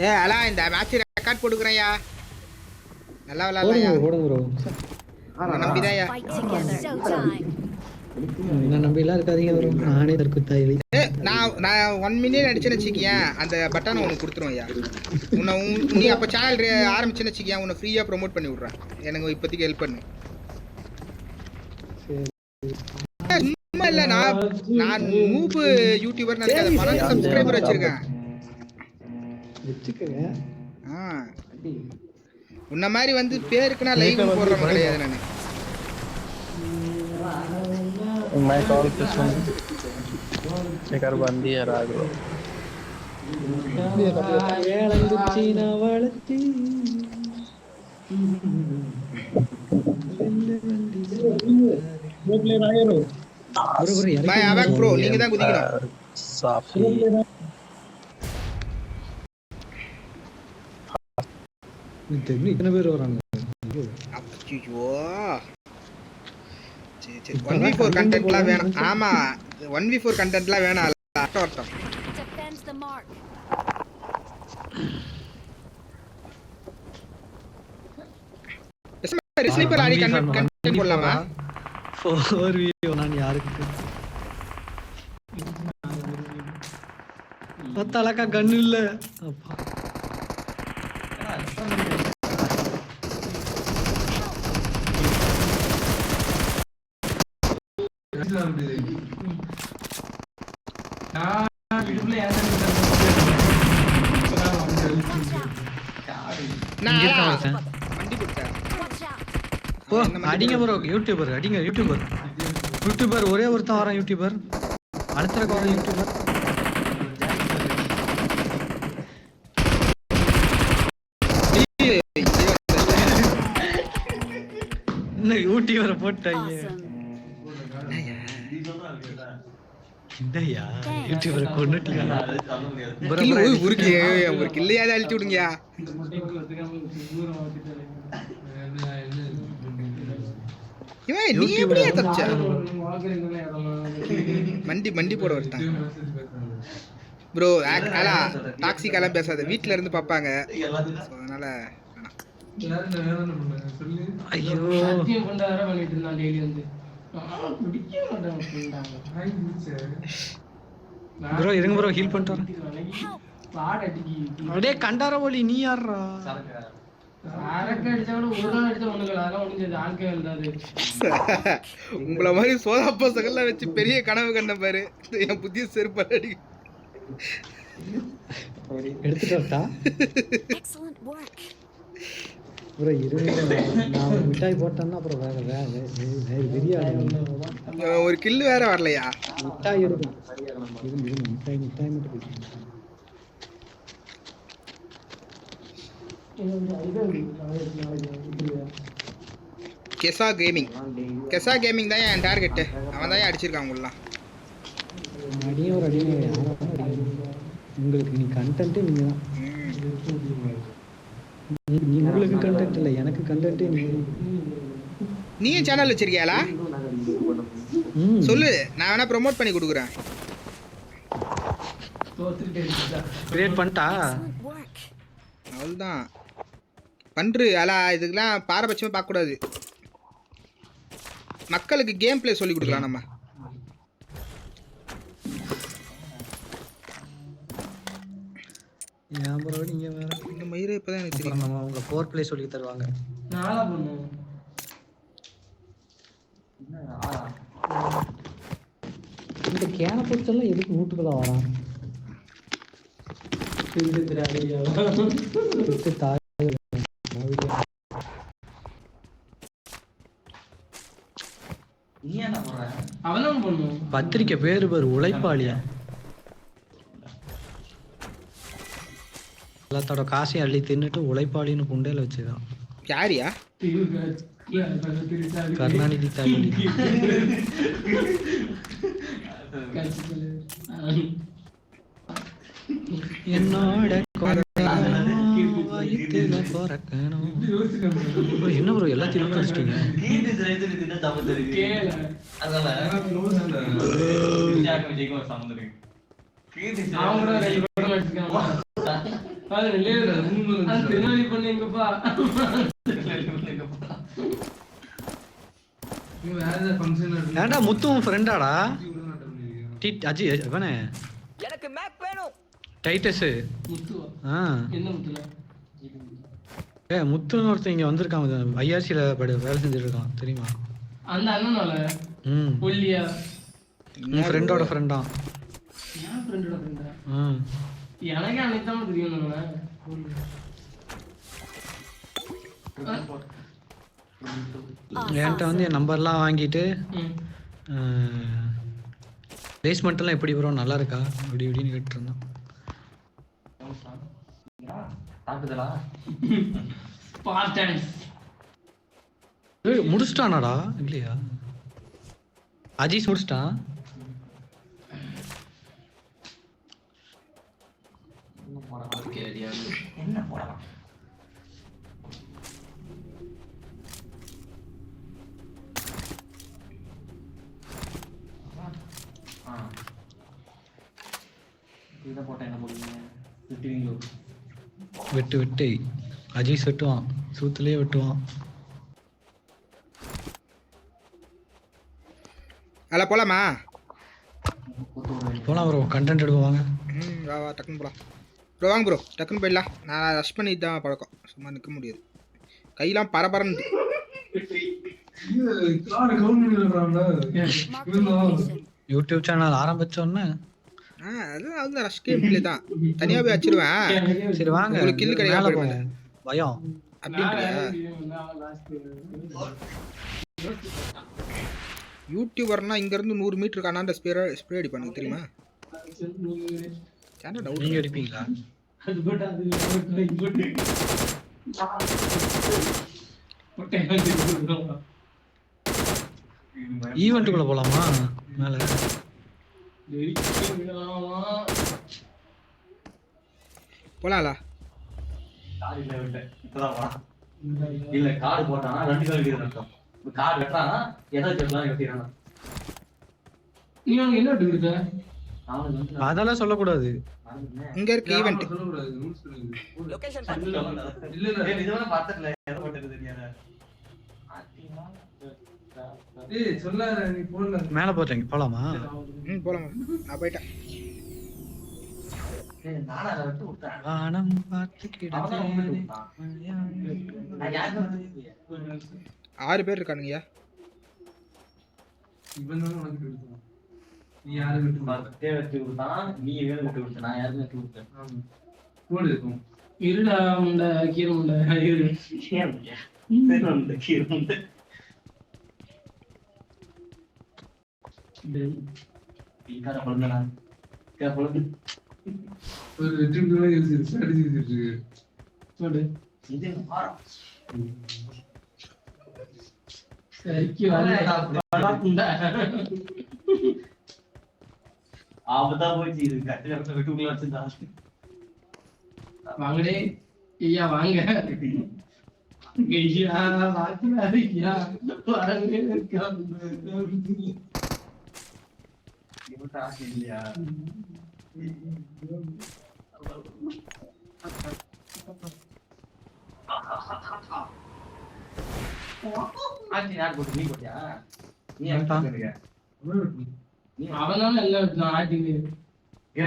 ஏ அலா இந்த match record போட்டுக்கறேன்யா. நல்லா விளையாடலையா? போடுங்க ப்ரோ. நம்பிதாயா? என்ன நம்பிலாம் இருக்காதீங்க ப்ரோ. நானே தற்குத்தாயிலை. நான் 1 மில்லியன் அடிச்சேன்னு வச்சுக்கியேன், அந்த பட்டனை உனக்கு கொடுத்துருவேன்யா. நீ அப்போ சேனல் ஆரம்பிச்சேன்னு வச்சுக்கியேன், உன்னை ஃப்ரீயாக ப்ரொமோட் பண்ணி விட்றேன். எனக்கு இப்போதைக்கு ஹெல்ப் பண்ணு. சும்மா இல்லை, நான் மூப்பு யூடியூபர் நினைக்காத, 12 சப்ஸ்கிரைபர் வச்சிருக்கேன். உன்ன மாதிரி வந்து பேருக்குன்னா லைவ் போடுறவங்க கிடையாது நான். मैं कॉल पे सुन चेकर बंदी है राघव ஏளங்குச்சி நவளத்தி பாய் அவக் ப்ரோ, நீங்க தான் குதிக்கணும். साफी இத்தனை பேர் வராங்க. ஐயோ சரி 1v4 கண்டென்ட்லாம் வேணாம். ஆமா 1v4 கண்டென்ட்லாம் வேணாம். அர்த்தம் ஸ்னைப்பர் ஆடி கண்டென்ட் போடலாமா? 4v நான் யாருக்கு பத்தலக்கா கண்ணு இல்ல. அப்பா அடிங்க ப்ரோ. யூடியூபர் அடிங்க. யூடியூபர் ஒரே ஒருத்தன் வரான். யூடியூபர் அடுத்த வர யூடியூபர் என்ன யூடியூபரை போட்டாங்க. என்னையா யூடியூபரை கொன்னுட்டீங்க. ஒரு கில்லையாவது அழிச்சு விடுங்கயா. நீ எப்படியா தப்பிச்ச? மண்டி போட வரட்டான் ப்ரோ. டாக்ஸிக்கெல்லாம் பேசாத, வீட்டுல இருந்து பாப்பாங்க. அதனால ஐயோ ப்ரோ இருங்க ப்ரோ, ஹீல் பண்ணிட்டு வரேன். அப்படியே கண்டார ஒலி. நீ யாரா? உங்களை மாதிரி சோதா பசங்கள்லாம் வச்சு பெரிய கனவு கண்ட பாரு. என் புத்திய செருப்பாடி எடுத்துட்டு வரட்டா ப்ரோ? நான் மிட்டாய் போட்டேன்னா அப்புறம் வேற பிரியாணி ஒரு கில்லு வேற வரலையா? மிட்டாய் இருக்கும். மிட்டாய் மட்டும் கெசா கேமிங் தான் என் டார்கெட்டு. அவன் தான் அடிச்சிருக்கான் உங்களெலாம். உங்களுக்கு நீ கண்டென்ட்டே நீங்கள் தான். உங்களுக்கு கண்டென்ட் இல்லை, எனக்கு கண்டென்ட்டே நீங்கள். நீயும் சேனல் வச்சிருக்கியாளா? சொல்லு, நான் வேணா ப்ரோமோட் பண்ணி கொடுக்குறேன். கிரியேட் பண்ணிட்டா அவ்வளோதான் பண்று. அலா இதுக்கெல்லாம் பாரபட்சமாக பார்க்கக்கூடாது. மக்களுக்கு கேம் பிளே சொல்லி கொடுக்கலாம் நம்ம. ஏன் ப்ரோ நீங்க வேற இந்த மயிரே இப்பதான் எனக்கு தெரியும். நம்ம அவங்க 4 பிளே சொல்லி தருவாங்க. நாளா பண்ணுவோம். இந்த கேனபஸ் எல்லாம் எதுக்கு வீட்டுக்குள்ள வரான்? இது தெரியாதயா. இது தாய் நீ என்ன பண்ற? அவனும் பண்ணும். பத்திரிக்கை பேரு பேர் உழைப்பாளியா. எல்லாத்தோட காசையும் அள்ளி தின்னுட்டு உழைப்பாளின்னு குண்டையில வச்சுதான். யாரியா? கருணாநிதி தாய். என்னோட என்ன ப்ரோ எல்லாத்தையும் வச்சிட்டீங்க? பாரு லேல அந்த தெனாலி பண்ணி எங்கப்பா நீ வேற ஃபங்க்ஷன் ஏன்டா முத்து உன் ஃப்ரெண்டாடா அஜி அவனே எனக்கு மேப் வேணும். டைட்டஸ் முத்துவா ஆ என்ன முத்துல முத்துன்னு ஒருத்தன் இங்க வந்திருக்கான் ஐஆர்சில வேலை செஞ்சுட்டு இருக்கான் தெரியுமா அந்த அண்ணனால ம் ஒல்லியா உன் ஃப்ரெண்டோட ஃப்ரெண்டா என் ஃப்ரெண்டோட ஃப்ரெண்டா ம் எனக்கு அன்னைக்கு தான் தெரியும் நம்ம என்கிட்ட வந்து என் நம்பர்லாம் வாங்கிட்டு ம் பிளேஸ்மெண்ட்லாம் எப்படி ப்ரோ நல்லா இருக்கா அப்படி இப்படின்னு கேட்டு இருந்தான் தாக்குதலா ஸ்பார்டன்ஸ் முடிச்சிட்டானாடா இல்லையா அஜீஸ் முடிச்சிட்டான் என்ன போடலாம் இதை போட்டா என்ன போடுவீங்க விட்டுவீங்களோ வெட்டு வெட்டு அஜீஸ் வெட்டுவான் சூத்துலயே வெட்டுவான் அதில் போகலாமா? போலாம் ப்ரோ கண்டென்ட் எடுப்போம் வாங்க வா வா டக்குன்னு போகலாம் ப்ரோ. வாங்க ப்ரோ டக்குன்னு போயிடலாம். நான் ரஷ் பண்ணிட்டு தான் பழக்கம், சும்மா நிற்க முடியாது, கையெல்லாம் பரபரன்னு. யூடியூப் சேனல் ஆரம்பிச்சோன்னே அதுதான் வந்து ரஷ் கேம் பிளே தான், தனியாக போய் வச்சிருவேன். சரி வாங்க உங்களுக்கு கில் மேலே கிடைக்காம போவோம் பயம் அப்படின்ட்டு யூடியூபர்னா இங்கேருந்து 100 மீட்டருக்கு அண்ணாண்ட ஸ்ப்ரே அடிப்பானுங்க தெரியுமா? Channel doubt. நீங்க அடிப்பீங்களா? அது போட்டா அது போட்டு ஈவெண்ட்டுக்குள்ள போலாமா மேலே? போலாம்ல. கார் இல்ல விட்டேன் இப்பதான் வா இல்ல கார் போட்டானா 2 கால் வீடு நடக்கும் கார் வெட்டானா எதை சொல்லலாம் வெட்டிறானா நீ அவனுக்கு என்ன விட்டு கொடுத்த அவனுக்கு வந்து அதெல்லாம் சொல்லக்கூடாது. இங்க இருக்கு ஈவெண்ட். லொகேஷன் இல்ல இல்ல இதுவரை பார்த்தல எதை போட்டது தெரியாத ஏய் சொல்லாத நீ போன்ல மேலே போறீங்க போலாமா? போலாம். நான் போயிட்டேன். நானா அதை விட்டு விட்டேன் வானம் பார்த்து அவதான் உண்மையை விட்டான். நான் யாருக்கும் 6 பேர் இருக்கானுங்கய்யா. இவன் தான் உனக்கு கொடுத்தான் நீ யாரை விட்டு பார்த்தே வெட்டி விட்டான் நீ வேலை விட்டு விட்ட நான் யாருக்கும் வெட்டி விட்டேன் போடு இருக்கும் இருடா முண்டை கீரை முண்டை இரு ஒரு வெற்றி ஸ்ட்ராட்டஜி போடு இது மாறும் சரிக்கு முண்டை ஆபத்தா போச்சு இது கட்டு வெட்டுக்குள்ள வச்சிருந்தா வாங்கடே ஐயா வாங்க ஐயா வாங்க ஐயா வாங்க இவன் ஆசை இல்லையா ஆச்சி யார் போட்டு நீ போட்டியா நீ அவனால எல்லாம் விட்டுலாம் ஆட்டிங்க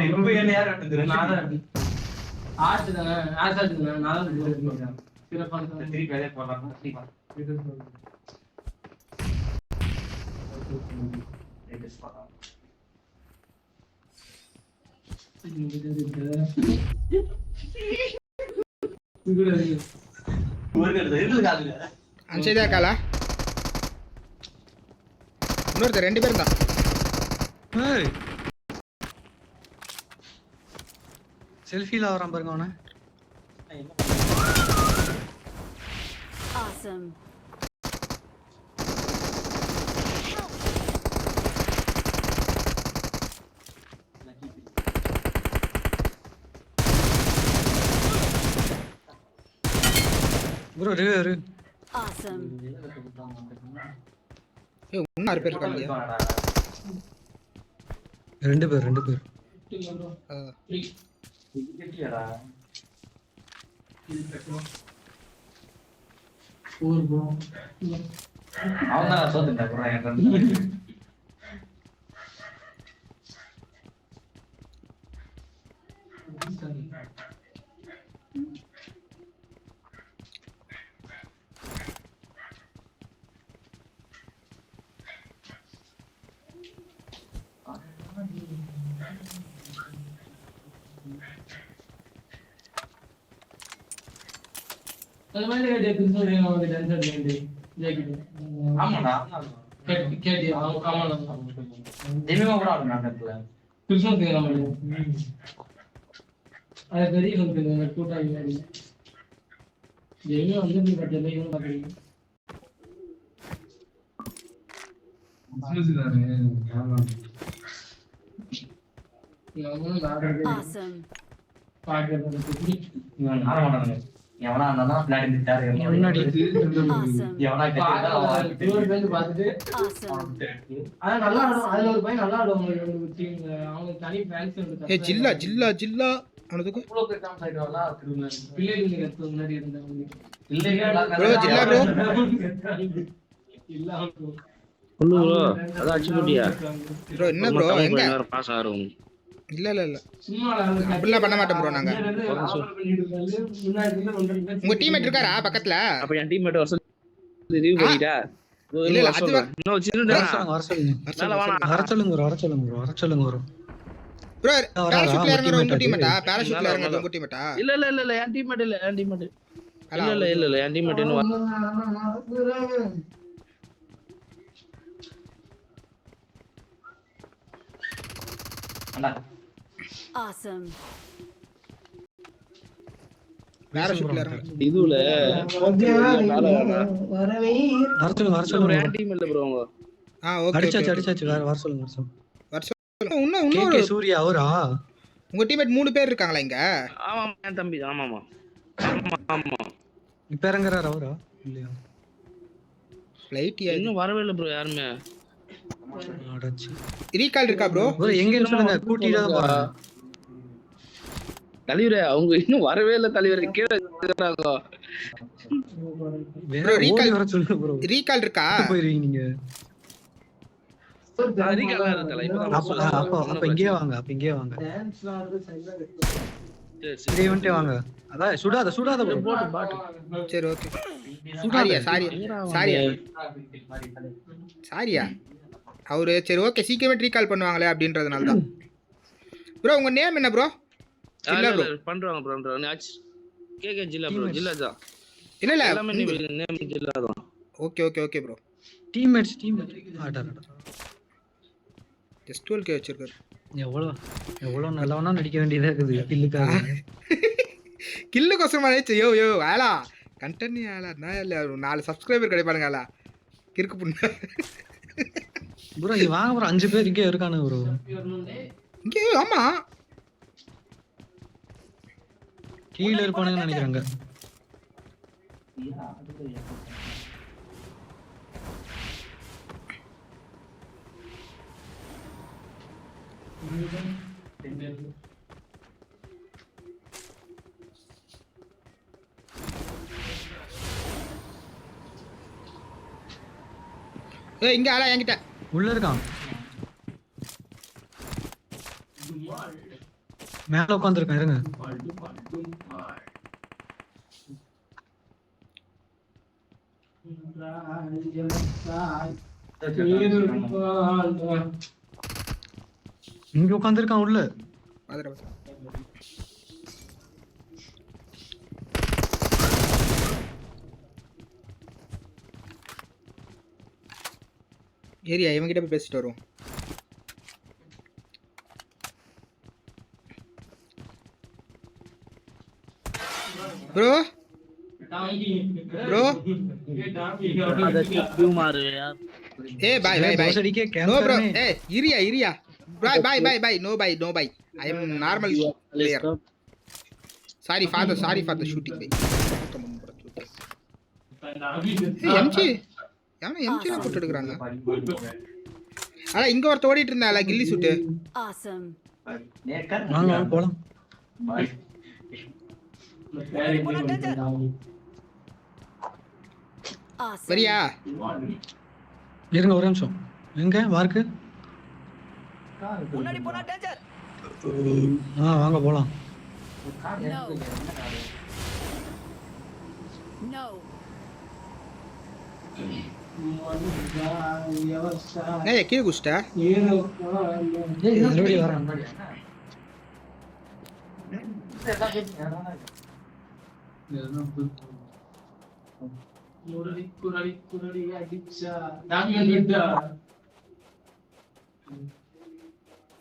இப்ப என்ன யார் வெட்டுது நான் தான் ஆட்டு தானே ஆசாட்டு தானே நான் தான் சிறப்பான திருப்பி வேலையை போடலாம் அஞ்சைதா காலா இன்னொருத்தர் 2 பேர் தான். செல்ஃபில வரான் பாருங்க அவனை. Awesome. ப்ரோ இரு Awesome. ஏய் இன்னும் 6 பேர் இருக்காங்க. 2 பேர் ஆ. அவன் தான் சோத்துட்டேன் bro, என் friend. அந்த மாதிரி கேட்டு கிருஷ்ணகிரி நமக்கு டான்ஸ் வேண்டி ஜெயிக்கிட்டு ஆமாடா கேட்டி ஆமாண்ணா தினமும் கூட ஆடுறேன் அந்த இடத்துல. கிருஷ்ணகிரி நம்ம அது பெரிய ஃபங்க்ஷன் கூட்டாளி மாதிரி எங்கேயும் வந்து பட் எல்லாம் பார்க்குறீங்க நம்மளும் ஆடுறது Awesome. பார்க்கறது இவன் ஆட மாட்டானுங்க. எவனா இருந்தா பின்னாடி நின்னுட்டாரு, முன்னாடி. Awesome. எவனா கட்டிட்டா அவன் தூரம் பேருந்து பார்த்துட்டு Awesome. ஆனா நல்லா ஆடும். அதுல ஒரு பையன் நல்லா ஆடுவாங்க டீம்ல. அவங்க தனி ஃபேன்ஸ் ஏ ஜில்லா ஜில்லா ஜில்லா அவனுக்கு இவ்வளவு பெரிய டான்ஸ் ஆயிட்டு வரல திரும்ப பிள்ளைங்க கத்து முன்னாடி இருந்தாங்க இல்லைங்க bro ஜில்லா bro இல்ல ஒண்ணு ப்ரோ அதான் அடிச்சு போட்டியா bro என்ன bro எங்க பாஸ் ஆகும் இல்ல இல்ல இல்ல சும்மா அப்படிலாம் பண்ண மாட்டோம் bro நாங்க உங்க டீம்மேட் இருக்காரா பக்கத்துல அப்ப என் டீம்மேட் வர சொல்லி ரிவ்யூ பண்ணிட்டா இல்ல இல்ல அது இன்னும் சின்ன வர சொல்லுங்க வர சொல்லுங்க bro bro வரா, பேராசூட்ல இறங்குற உங்க teammate. டீம்மேட்டா பேராசூட்ல இறங்குற உங்க டீம்மேட்டா இல்ல இல்ல இல்ல இல்ல என் டீம்மேட் இல்ல என் டீம்மேட் இல்ல இல்ல என் டீம்மேட் இன்னும் அண்ணா Awesome. பேராசூட்ல இறங்குற இதுல வர சொல்லுங்க என் டீம் இல்ல ப்ரோ அவங்க ஓகே அடிச்சாச்சு வர சொல்லுங்க இன்னும் கே இன்னொரு சூர்யா அவரா உங்க டீம்மேட் 3 பேர் இருக்காங்களா இங்க ஆமா என் தம்பி ஆமாமா ஆமா இப்ப இறங்குறாரு அவரா இல்லையா ஃளைட் இன்னும் வரவே இல்ல ப்ரோ யாருமே அடச்சி ரீகால் இருக்கா bro ப்ரோ எங்கன்னு சொல்லுங்க கூட்டிட்டு தான் போறேன் தலைவரே அவங்க இன்னும் வரவே இல்ல தலைவரே கீழ இருக்காங்க bro ரீகால் வர சொல்லுங்க ப்ரோ ரீகால் இருக்கா போயிருவீங்க நீங்க அதிகமா இருக்கல அப்ப இங்கே வாங்க சரி இங்கே வந்துட்டே வாங்க அதான் சுடாத bro போட்டு பாட்டு சரி ஓகே சாரியா அவரு சரி ஓகே சீக்கிரமே ரீகால் பண்ணுவாங்களே அப்படின்றதுனால தான் ப்ரோ உங்க நேம் என்ன ப்ரோ இல்ல ப்ரோ பண்றாங்க ஆச்சு கேகே ஜில்லா ப்ரோ ஜில்லா தான் இல்ல இல்ல எல்லாமே நேம் ஜில்லா தான் ஓகே ப்ரோ டீம்மேட்ஸ் ஆடா ஜஸ்ட் 12k வச்சிருக்காரு எவ்வளவு நல்லவனா நடிக்க வேண்டியதா இருக்குது கில்லுக்காக கில்லு கோசமா நினைச்சு யோ ஆலா கண்டென்ட் ஆலா நான் இல்ல 4 சப்ஸ்கிரைபர் கிடைப்பானுங்க ஆலா கிறுக்கு புண்ணு ப்ரோ இங்க வாங்க ப்ரோ 5 பேர் இங்கே இருக்கானு ப்ரோ இங்கே ஆமா கீழ இருப்பானுங்க நினைக்கிறாங்க ஏய் இங்க ஆளா என்கிட்ட உள்ள இருக்கான் மேல உட்கார்ந்திருக்கான் இருங்க இங்க உட்கார்ந்திருக்கான் உள்ள பாத்துற ஏரியா இவன் கிட்ட போய் பேசிட்டு வரோம் ப்ரோ ஏ பாய் நோ ப்ரோ ஏ இரியா boy no boy I am normal player sorry for the shooting by MG யாரோ எம்ஜி ல போட்டு எடுக்கறாங்க அட இங்க ஒருத்த ஓடிட்டு இருந்தால கில்லி சூட் Awesome. வாங்க போலாம் Awesome. வரியா? இருங்க ஒரு நிமிஷம். எங்க வார்க்கு? முன்னாடி போனா டேஞ்சர். வாங்க போலாம். No. ஏய் கீழ குஸ்டா. மறுபடியும் வரேன். குரடி அடிச்சா டாமியன் விட்டா.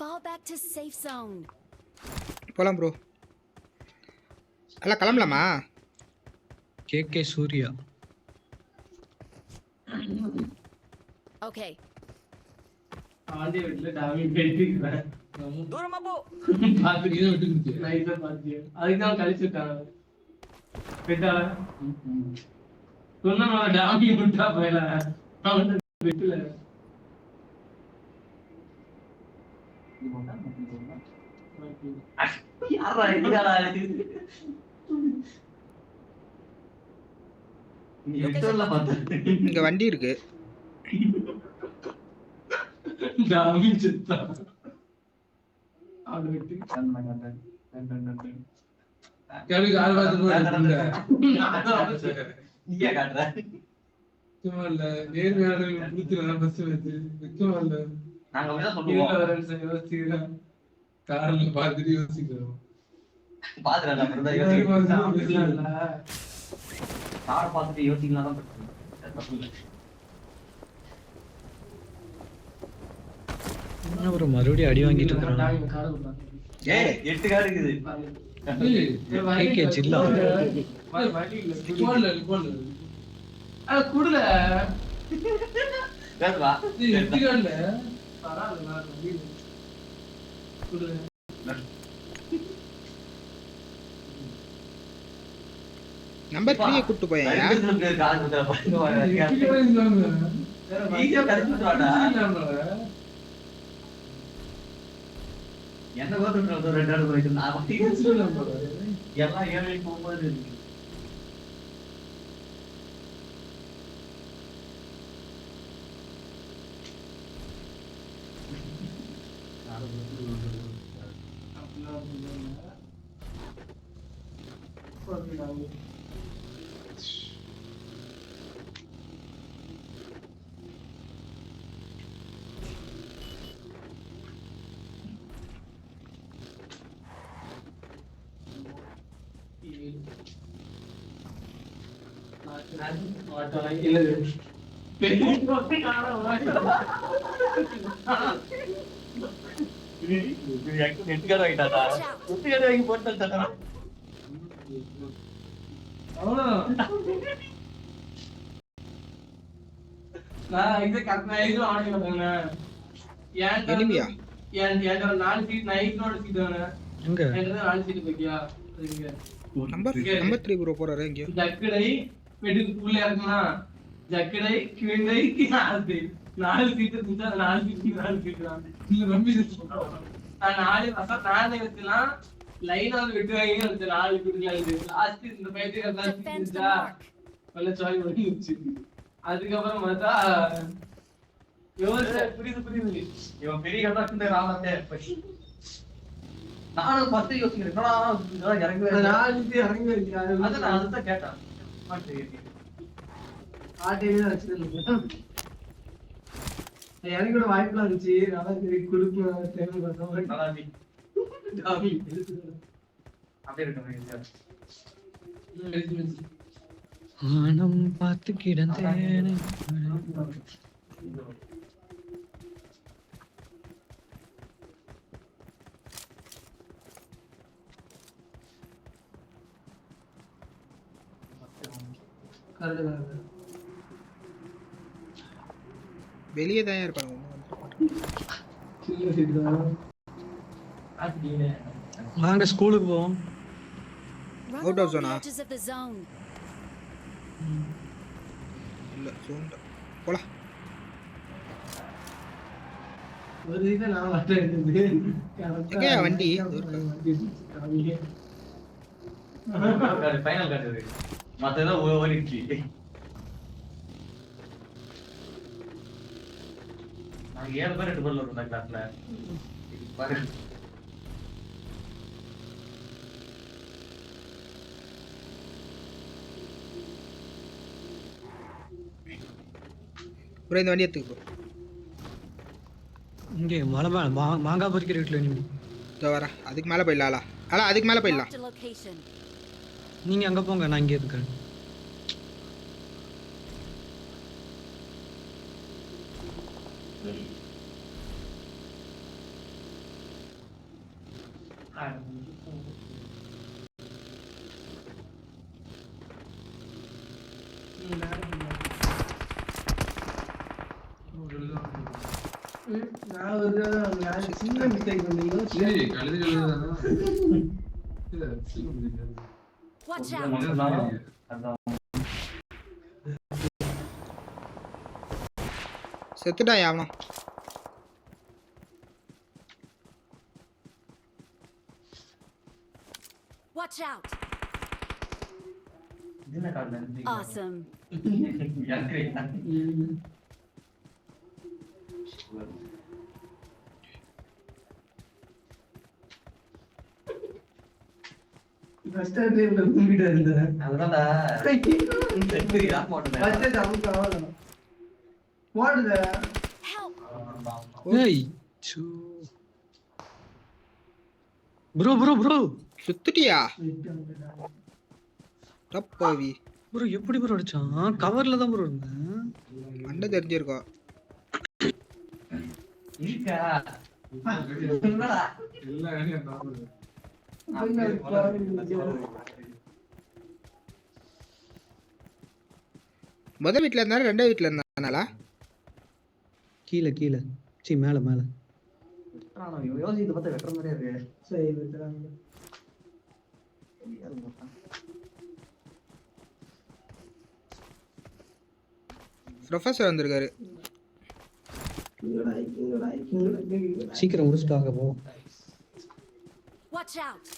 Fall back to safe zone. போலாம் ப்ரோ. எல்லாம் கிளம்பலாமா? கேகே சூர்யா. Okay. ஆண்டே விட்டுல டாமியன் பேட்டிக்கிறான். தூரமா போ. பாத்துக்கிட்டே விட்டுச்சு. நைஸா பாத்தியா. அதுக்கு தான் கழிச்சு விட்டாங்க. விட்டா. சொன்னா டாமியன் விட்டா போயல. அவன் விட்டுல. யாரா இதுடா இது? நீ எட்டோல பாத்த. இங்க வண்டி இருக்கு. டாமியன் செத்தா. அது விட்டு கேளுங்க ஆள் பார்த்து போறீங்க. நீயே காட்ற. சும்மா இல்ல நேர்மையாளர்கள் புடிச்சல பஸ் வந்து சும்மா இல்ல. நாங்க அப்படியே இதுல சொல்லுவோம். வரேன்னு யோசிக்கிறேன். கார்ல பார்த்துட்டு யோசிக்கிறோம். பாத்துறா அப்படிதான் யோசிக்கிறேன். கார் பார்த்துட்டு யோசிக்கலாம் தான் பிரச்சனை. தப்பு இல்ல. என்ன ஒரு மறுபடியும் அடி வாங்கிட்டு இருக்கான். ஏய் 8 கார் இருக்குது. கேகே ஜில்லா. அது குடுல. வேறவா? இது 8 கார்ல. பரவாயில்ல குடுல. நம்பர் 3 கூட்டி போயா? இதுல கார் குடுற பாருங்க வர. ஈஸியா கரெக்ட்டா என்ன கோத்துட்டு ரெண்டு ஆடு போயிட்டு நான் எல்லாம் 7 போகும்போது இருக்கு. எட்டுக்கார வாங்கிட்டாடா. எட்டுக்கார வாங்கி போட்டாடா. நான் இது கரெக்டா இது ஆடி வந்தேங்க. எனிமியா? ஏன் 4 சீட் நைட்னோட சீட் தானே. எங்க? எனக்கு 4 சீட் பத்தியா? இங்க நம்பர் 3 ப்ரோ போறாரு எங்க? ஜக்கடை வெடிக்குள்ள இருக்குமா? ஜக்கடை கிண்டை ஆது 4 சீட் இருந்தா 4 சீட் தான். இல்ல ரம்பி நான் 4 வசா நானே வெச்சலாம். லைனா வெட்டுவாங்க அந்த 4 குடிக்கலாம். லாஸ்ட் இந்த பைத்தியக்கார தான் இருந்துச்சா. நல்ல சாய் வந்துச்சு. அதுக்கப்புறம் பார்த்தா புரியுது. இவன் பெரிய கட்டா இந்த ராமத்தே நானும் 10 யோசிக்கிறேன். இதெல்லாம் இறங்கவே இல்லை. இறங்கி வைக்கிறாரு. அதான் நான் அதுதான் கேட்டேன். ஆட்டையில வச்சிருந்தேன். எனக்கு கூட வாய்ப்புலாம் இருந்துச்சு. நல்லா சரி கொடுக்கணும் தேவை பார்த்தோம். நல்லா இருக்கு. அப்படியே இருக்கணும். ஆனம் பார்த்து கிடந்தேனே. வெளியே தான் இருப்பாங்க. வாங்க ஸ்கூலுக்கு போவோம். Run Out of along zone, the ah. edges of the zone. இல்ல சோண்டா போலாம். ஒரு இது நான் வரேன். எங்கயா வண்டி? ஃபைனல் காட்டுது மத்ததெல்லாம் ஓடிடுச்சு. நாங்க 7 பேர் 8 பேர்ல இருக்கோம் கிளாஸ்ல. பாரு ப்ரோ இந்த வண்டி எடுத்துக்கு ப்ரோ. இங்கே மலை மேலே மாங்காய் பறிக்கிற வீட்டில் நீ இதோ வரேன். அதுக்கு மேலே போயிடலாம். அதுக்கு மேலே போயிடலாம். Marked a location. நீங்கள் அங்கே போங்க, நான் இங்கே இருக்கேன். சின்ன மிஸ்டேக் பண்ணீங்க. Watch out. செத்துட்டான் யாவனா. Watch out. என்ன காட்டுது? Awesome. ஃபர்ஸ்ட் டைம்ல தூங்கிட்டு இருந்தேன். அதனால செத்து யார் போட்டது? ஃபர்ஸ்ட் டைம் காவல. What the Help. ஏய் ப்ரோ ப்ரோ ப்ரோ சுத்துட்டியா டப்பாவி. ப்ரோ எப்படி ப்ரோ அடிச்சான்? கவர்ல தான் ப்ரோ இருந்தேன். மண்டை தெரிஞ்சிருக்கோம். இருக்கா? என்னடா? முத வீட்டில் இருந்தாலும் 2வது வீட்டில் இருந்தானாலா? கீழே கீழே சி மேலே மேலே. யோசித்து பார்த்தா வெட்டுற மாதிரியே இருக்கு. சரி விட்டுறாங்க. ப்ரொஃபஸர் வந்திருக்காரு. சீக்கிரம் முடிச்சுட்டு வாங்க போ. Watch out.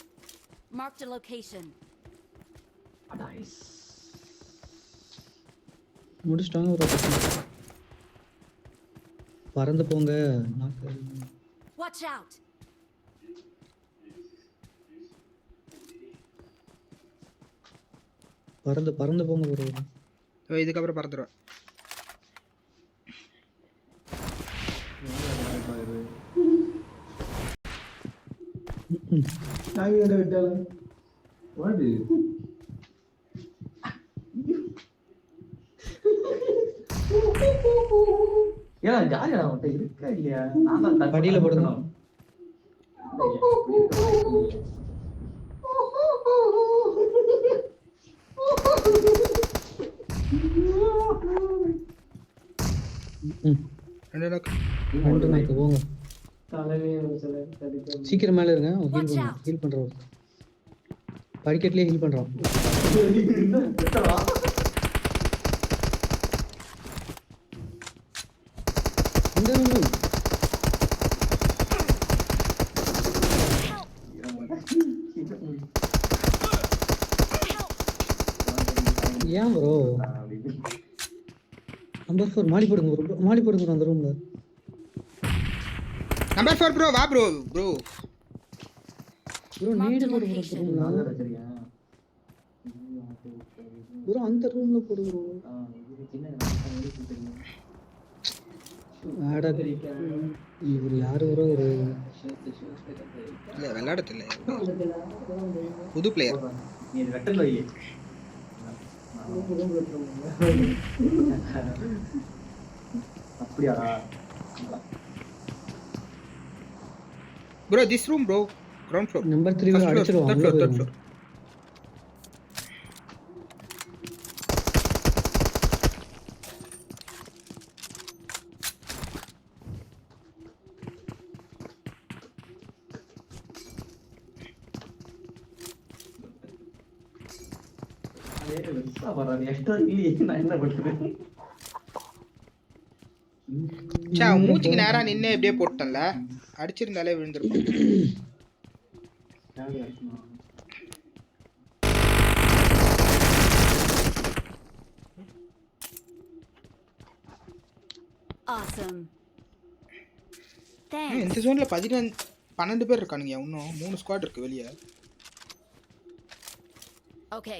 Marked a location. முடிச்சிட்டாங்க ப்ரோ. பறந்து போங்க. Watch out. பறந்து பறந்து போங்க ப்ரோ. இதுக்கப்புறம் பறந்துடுவேன். நாங்க விட்டாலும் வாட் ஏன் ஜாலியா அவன்கிட்ட இருக்கா இல்லையா? நான் தான் படியில போடணும். போங்க சீக்கிரம் மேல இருங்க. ஹீல் பண்றோம். படிக்கட்லயே ஹீல் பண்றோம். ஏன் ப்ரோ நம்பர் 4 மாடி போடுங்க ப்ரோ. மாடி போடுங்க ப்ரோ அந்த ரூம்ல. நம்பர் 4 ப்ரோ வா ப்ரோ. ப்ரோ ப்ரோ நீடு போடுங்க ப்ரோ. அந்த ரூம்ல போடு ப்ரோ. ஆடா இவர் யாரு ப்ரோ? ஒரு இல்ல விளையாடது இல்ல. புது பிளேயர். நீ வெட்டல வை. அப்படியா bro this room bro. Ground floor. Number 3 அடிச்சிடுவாங்க. Third floor. மூச்சுக்கு நேரா நின்று எப்படியே போட்டல அடிச்சிருந்தாலே விழுந்திருக்கும். Awesome. இந்த Thanks. ஜோன்ல 12 பேர் இருக்கானுங்க இன்னும் 3 ஸ்குவாட் இருக்கு வெளிய Okay.